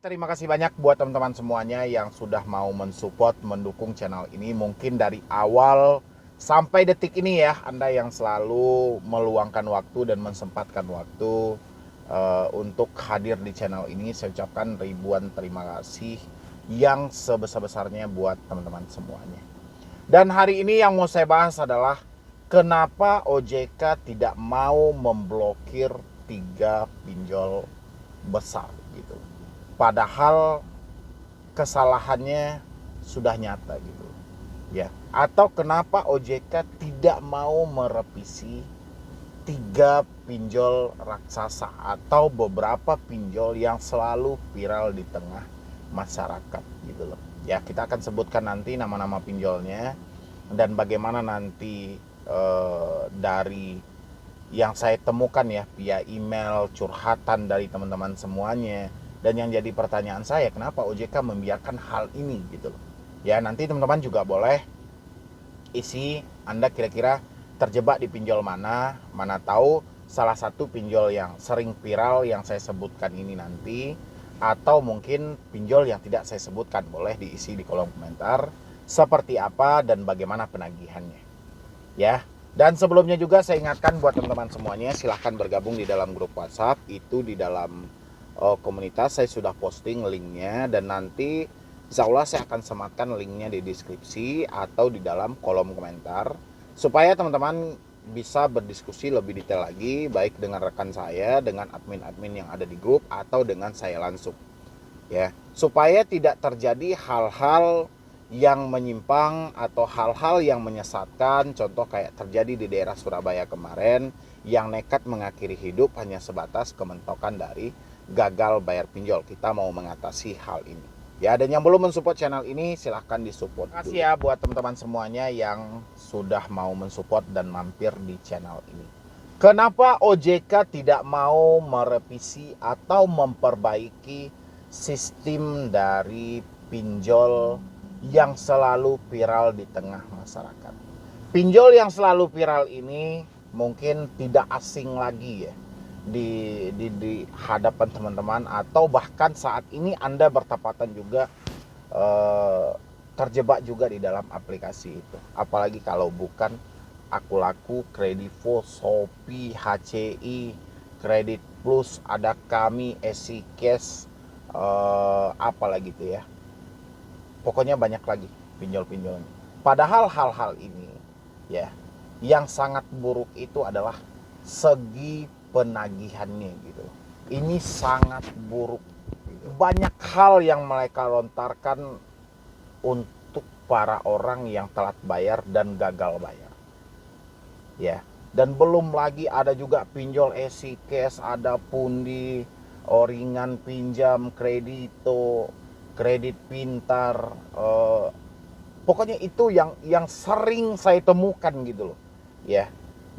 Terima kasih banyak buat teman-teman semuanya yang sudah mau mensupport, mendukung channel ini. Mungkin dari awal sampai detik ini ya, Anda yang selalu meluangkan waktu dan mensempatkan waktu untuk hadir di channel ini. Saya ucapkan ribuan terima kasih yang sebesar-besarnya buat teman-teman semuanya. Dan hari ini yang mau saya bahas adalah kenapa OJK tidak mau memblokir 3 pinjol besar gitu. Padahal kesalahannya sudah nyata gitu ya. Atau kenapa OJK tidak mau merevisi 3 pinjol raksasa atau beberapa pinjol yang selalu viral di tengah masyarakat gitu loh ya. Kita akan sebutkan nanti nama-nama pinjolnya dan bagaimana nanti dari yang saya temukan ya via email curhatan dari teman-teman semuanya. Dan yang jadi pertanyaan saya, kenapa OJK membiarkan hal ini gitu loh. Ya, nanti teman-teman juga boleh isi Anda kira-kira terjebak di pinjol mana. Mana tahu salah satu pinjol yang sering viral yang saya sebutkan ini nanti, atau mungkin pinjol yang tidak saya sebutkan. Boleh diisi di kolom komentar seperti apa dan bagaimana penagihannya. Ya. Dan sebelumnya juga saya ingatkan buat teman-teman semuanya, silahkan bergabung di dalam grup WhatsApp. Itu di dalam komunitas saya sudah posting linknya, dan nanti insya Allah saya akan sematkan linknya di deskripsi atau di dalam kolom komentar supaya teman-teman bisa berdiskusi lebih detail lagi, baik dengan rekan saya, dengan admin-admin yang ada di grup, atau dengan saya langsung ya, supaya tidak terjadi hal-hal yang menyimpang atau hal-hal yang menyesatkan. Contoh kayak terjadi di daerah Surabaya kemarin, yang nekat mengakhiri hidup hanya sebatas kementokan dari gagal bayar pinjol. Kita mau mengatasi hal ini ya. Dan yang belum mensupport channel ini, silahkan disupport. Terima kasih ya buat teman-teman semuanya yang sudah mau mensupport dan mampir di channel ini. Kenapa OJK tidak mau merevisi atau memperbaiki sistem dari pinjol yang selalu viral di tengah masyarakat? Pinjol yang selalu viral ini mungkin tidak asing lagi ya di hadapan teman-teman, atau bahkan saat ini Anda bertepatan juga terjebak juga di dalam aplikasi itu. Apalagi kalau bukan Akulaku, Kredivo, Shopee, HCI, Kredit Plus, ada Kami, EasyCash, apalagi itu ya. Pokoknya banyak lagi pinjol-pinjolnya. Padahal hal-hal ini ya, yang sangat buruk itu adalah segi penagihannya gitu. Ini sangat buruk gitu. Banyak hal yang mereka lontarkan untuk para orang yang telat bayar dan gagal bayar ya. Dan belum lagi ada juga pinjol EasyCash, ada Pundi, Oringan Pinjam, Kredito, Kredit Pintar, pokoknya itu yang sering saya temukan gitu loh ya.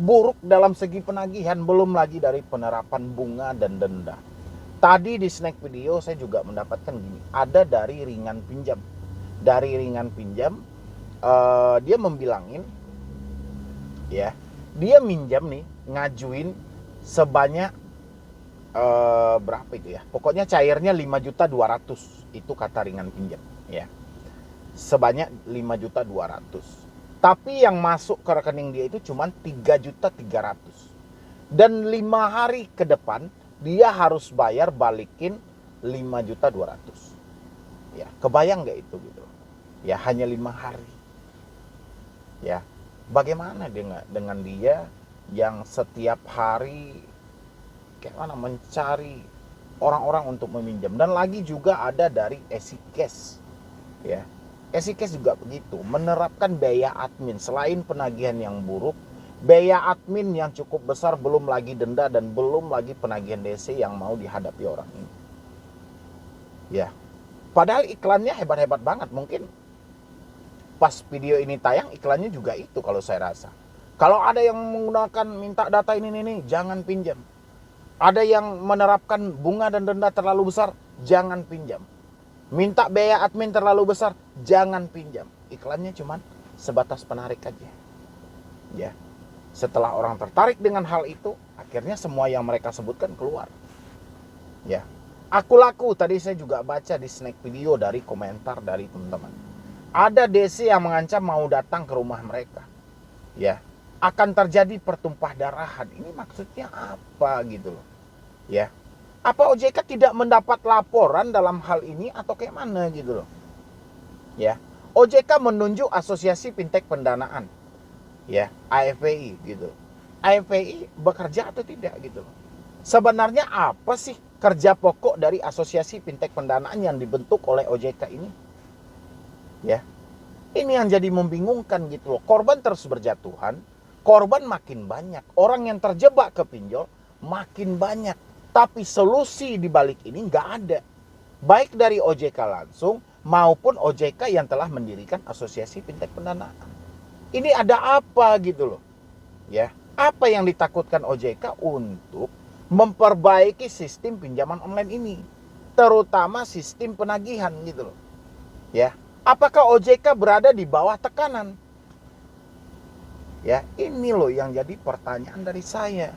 Buruk dalam segi penagihan, belum lagi dari penerapan bunga dan denda. Tadi di snack video saya juga mendapatkan gini, ada dari Ringan Pinjam. Dari Ringan Pinjam, dia membilangin ya, dia minjam nih, ngajuin sebanyak berapa itu ya, pokoknya cairnya 5.200.000 itu kata Ringan Pinjam ya, sebanyak 5.200.000. Tapi yang masuk ke rekening dia itu cuma 3.300.000. Dan 5 hari ke depan dia harus bayar balikin 5.200.000. Ya, kebayang nggak itu gitu? Ya, hanya 5 hari. Ya, bagaimana dengan dia yang setiap hari kayak mana mencari orang-orang untuk meminjam. Dan lagi juga ada dari EasyCash ya. EasyCash juga begitu, menerapkan biaya admin. Selain penagihan yang buruk, biaya admin yang cukup besar, belum lagi denda, dan belum lagi penagihan DC yang mau dihadapi orang ini ya. Padahal iklannya hebat-hebat banget. Mungkin pas video ini tayang iklannya juga itu kalau saya rasa. Kalau ada yang menggunakan minta data ini, jangan pinjam. Ada yang menerapkan bunga dan denda terlalu besar, jangan pinjam. Minta biaya admin terlalu besar, jangan pinjam. Iklannya cuma sebatas penarik aja ya. Setelah orang tertarik dengan hal itu, akhirnya semua yang mereka sebutkan keluar ya. Aku laku, tadi saya juga baca di snack video dari komentar dari teman-teman. Ada DC yang mengancam mau datang ke rumah mereka. Ya, akan terjadi pertumpah darahan. Ini maksudnya apa gitu loh. Ya. Apa OJK tidak mendapat laporan dalam hal ini atau kayak mana gitu loh. Ya. OJK menunjuk Asosiasi Fintech Pendanaan. Ya, AFPI gitu. AFPI bekerja atau tidak gitu loh. Sebenarnya apa sih kerja pokok dari Asosiasi Fintech Pendanaan yang dibentuk oleh OJK ini? Ya. Ini yang jadi membingungkan gitu loh. Korban terus berjatuhan, korban makin banyak, orang yang terjebak ke pinjol makin banyak. Tapi solusi di balik ini nggak ada. Baik dari OJK langsung maupun OJK yang telah mendirikan Asosiasi Fintech Pendanaan. Ini ada apa gitu loh. Ya, apa yang ditakutkan OJK untuk memperbaiki sistem pinjaman online ini, terutama sistem penagihan gitu loh. Ya, apakah OJK berada di bawah tekanan? Ya, ini loh yang jadi pertanyaan dari saya.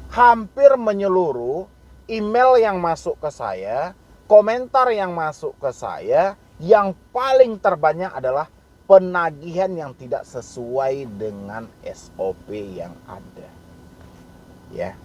Hampir menyeluruh email yang masuk ke saya, komentar yang masuk ke saya, yang paling terbanyak adalah penagihan yang tidak sesuai dengan SOP yang ada. Ya.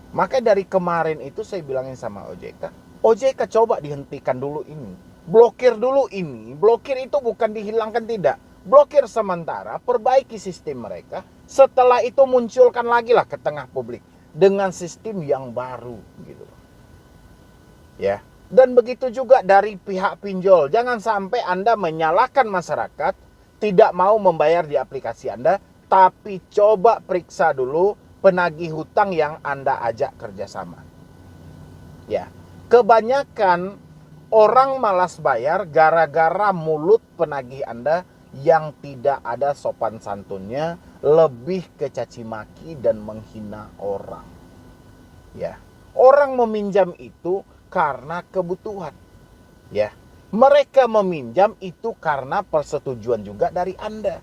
Maka dari kemarin itu saya bilangin sama OJK, OJK coba dihentikan dulu ini. Blokir dulu ini. Blokir itu bukan dihilangkan, tidak. Blokir sementara, perbaiki sistem mereka. Setelah itu munculkan lagi lah ke tengah publik dengan sistem yang baru gitu. Ya. Dan begitu juga dari pihak pinjol. Jangan sampai Anda menyalahkan masyarakat tidak mau membayar di aplikasi Anda, tapi coba periksa dulu penagih hutang yang Anda ajak kerjasama. Ya, kebanyakan orang malas bayar gara-gara mulut penagih Anda yang tidak ada sopan santunnya, lebih ke caci maki dan menghina orang. Ya, orang meminjam itu karena kebutuhan. Ya, mereka meminjam itu karena persetujuan juga dari Anda.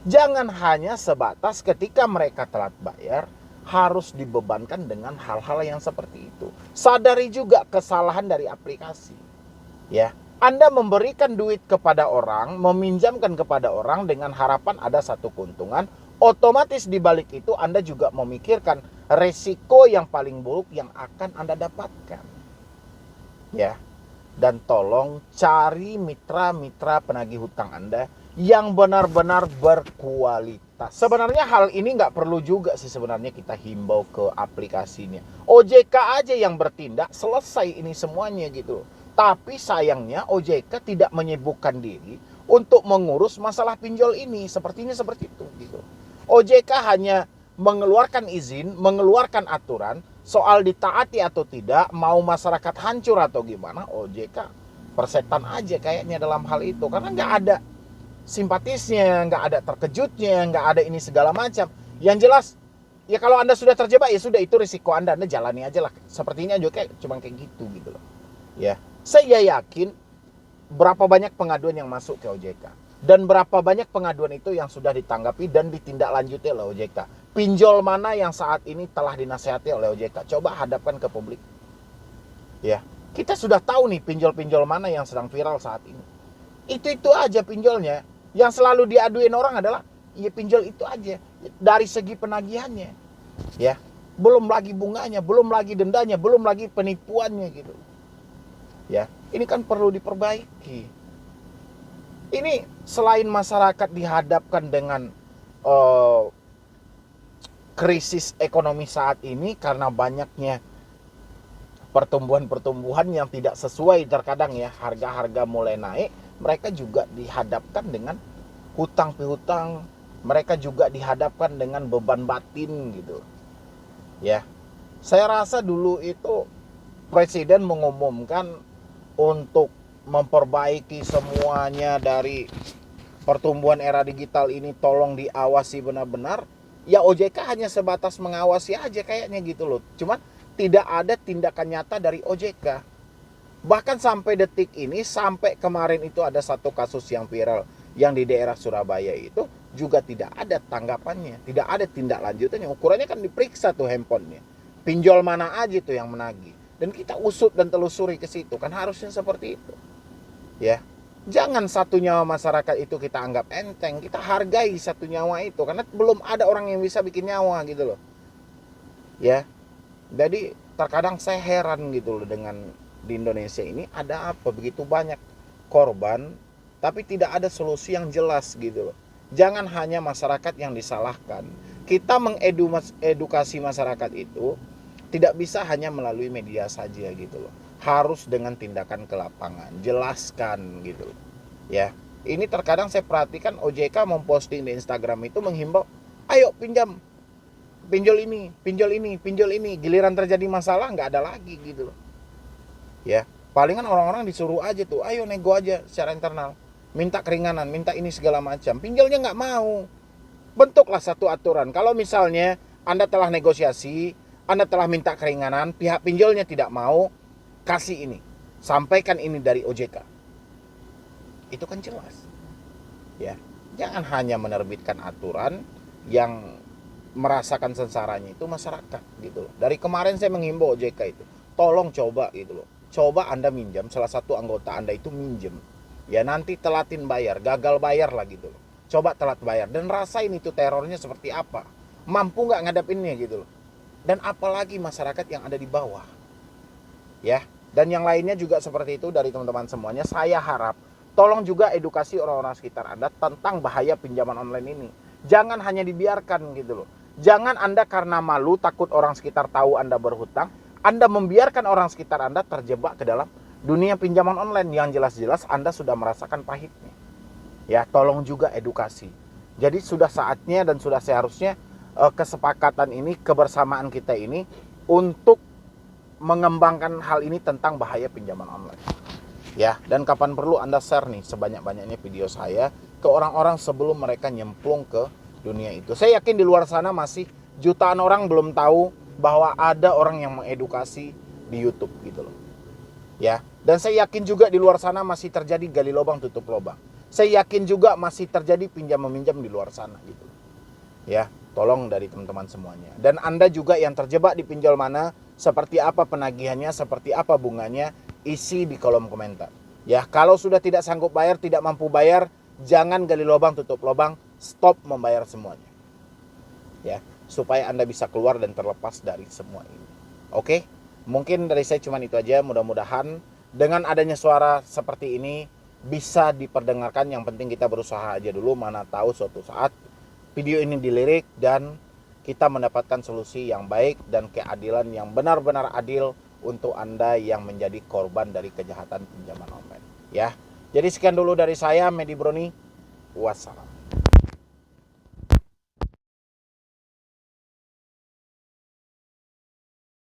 Jangan hanya sebatas ketika mereka telat bayar harus dibebankan dengan hal-hal yang seperti itu. Sadari juga kesalahan dari aplikasi. Ya, Anda memberikan duit kepada orang, meminjamkan kepada orang dengan harapan ada satu keuntungan, otomatis di balik itu Anda juga memikirkan resiko yang paling buruk yang akan Anda dapatkan. Ya. Dan tolong cari mitra-mitra penagih hutang Anda yang benar-benar berkualitas. Sebenarnya hal ini nggak perlu juga sih sebenarnya kita himbau ke aplikasinya. OJK aja yang bertindak, selesai ini semuanya gitu. Tapi sayangnya OJK tidak menyibukkan diri untuk mengurus masalah pinjol ini. Sepertinya seperti itu gitu. OJK hanya mengeluarkan izin, mengeluarkan aturan, soal ditaati atau tidak, mau masyarakat hancur atau gimana, OJK persetan aja kayaknya dalam hal itu. Karena nggak ada simpatisnya, nggak ada terkejutnya, nggak ada ini segala macam. Yang jelas, ya kalau Anda sudah terjebak, ya sudah itu risiko Anda jalani aja lah. Sepertinya juga cuma kayak gitu gitu loh. Ya, saya yakin berapa banyak pengaduan yang masuk ke OJK. Dan berapa banyak pengaduan itu yang sudah ditanggapi dan ditindaklanjuti oleh OJK. Pinjol mana yang saat ini telah dinasihati oleh OJK? Coba hadapkan ke publik. Ya, kita sudah tahu nih pinjol-pinjol mana yang sedang viral saat ini. Itu aja pinjolnya. Yang selalu diaduin orang adalah ya pinjol itu aja dari segi penagihannya. Ya, belum lagi bunganya, belum lagi dendanya, belum lagi penipuannya gitu. Ya, ini kan perlu diperbaiki. Ini selain masyarakat dihadapkan dengan krisis ekonomi saat ini karena banyaknya pertumbuhan-pertumbuhan yang tidak sesuai terkadang ya, harga-harga mulai naik, mereka juga dihadapkan dengan hutang piutang, mereka juga dihadapkan dengan beban batin gitu. Ya. Saya rasa dulu itu presiden mengumumkan untuk memperbaiki semuanya dari pertumbuhan era digital ini, tolong diawasi benar-benar. Ya OJK hanya sebatas mengawasi aja kayaknya gitu loh. Cuman tidak ada tindakan nyata dari OJK. Bahkan sampai detik ini, sampai kemarin itu ada satu kasus yang viral yang di daerah Surabaya itu juga tidak ada tanggapannya, tidak ada tindak lanjutannya. Ukurannya kan diperiksa tuh handphonenya. Pinjol mana aja tuh yang menagih. dan kita usut dan telusuri ke situ, kan harusnya seperti itu. Ya. Jangan satu nyawa masyarakat itu kita anggap enteng, kita hargai satu nyawa itu, karena belum ada orang yang bisa bikin nyawa gitu loh. Ya. Jadi terkadang saya heran gitu loh dengan di Indonesia ini ada apa begitu banyak korban tapi tidak ada solusi yang jelas gitu loh. Jangan hanya masyarakat yang disalahkan. Kita mengedukasi masyarakat itu tidak bisa hanya melalui media saja gitu loh. Harus dengan tindakan ke lapangan, jelaskan gitu loh. Ya. Ini terkadang saya perhatikan OJK memposting di Instagram itu menghimbau, ayo pinjol ini, pinjol ini. Giliran terjadi masalah nggak ada lagi gitu loh. Ya, palingan orang-orang disuruh aja tuh, ayo nego aja secara internal. Minta keringanan, minta ini segala macam. Pinjolnya nggak mau. Bentuklah satu aturan. Kalau misalnya Anda telah negosiasi, Anda telah minta keringanan, pihak pinjolnya tidak mau, kasih ini. Sampaikan ini dari OJK. Itu kan jelas. Ya, jangan hanya menerbitkan aturan yang merasakan sengsaranya itu masyarakat gitu loh. Dari kemarin saya menghimbau OJK itu, tolong coba gitu loh. Coba Anda minjam, salah satu anggota Anda itu minjem. Ya nanti telatin bayar, gagal bayar lah gitu loh. Coba telat bayar dan rasain itu terornya seperti apa. Mampu nggak ngadepinnya gitu loh. Dan apalagi masyarakat yang ada di bawah. Ya, dan yang lainnya juga seperti itu dari teman-teman semuanya. Saya harap tolong juga edukasi orang-orang sekitar Anda tentang bahaya pinjaman online ini. Jangan hanya dibiarkan gitu loh. Jangan Anda karena malu takut orang sekitar tahu Anda berhutang, Anda membiarkan orang sekitar Anda terjebak ke dalam dunia pinjaman online yang jelas-jelas Anda sudah merasakan pahitnya. Ya, tolong juga edukasi. Jadi sudah saatnya dan sudah seharusnya kesepakatan ini, kebersamaan kita ini untuk mengembangkan hal ini tentang bahaya pinjaman online. Ya, dan kapan perlu Anda share nih sebanyak-banyaknya video saya ke orang-orang sebelum mereka nyemplung ke dunia itu. Saya yakin di luar sana masih jutaan orang belum tahu bahwa ada orang yang mengedukasi di YouTube gitu loh. Ya, dan saya yakin juga di luar sana masih terjadi gali lubang tutup lubang. Saya yakin juga masih terjadi pinjam meminjam di luar sana gitu. Ya, tolong dari teman-teman semuanya. Dan Anda juga yang terjebak di pinjol mana, seperti apa penagihannya, seperti apa bunganya, isi di kolom komentar. Ya, kalau sudah tidak sanggup bayar, tidak mampu bayar, jangan gali lubang tutup lubang, stop membayar semuanya. Ya, supaya Anda bisa keluar dan terlepas dari semua ini. Oke? Mungkin dari saya cuma itu aja. Mudah-mudahan dengan adanya suara seperti ini bisa diperdengarkan. Yang penting kita berusaha aja dulu, mana tahu suatu saat video ini dilirik dan kita mendapatkan solusi yang baik dan keadilan yang benar-benar adil untuk Anda yang menjadi korban dari kejahatan pinjaman online. Ya, jadi sekian dulu dari saya, Medi Broni. Wassalam.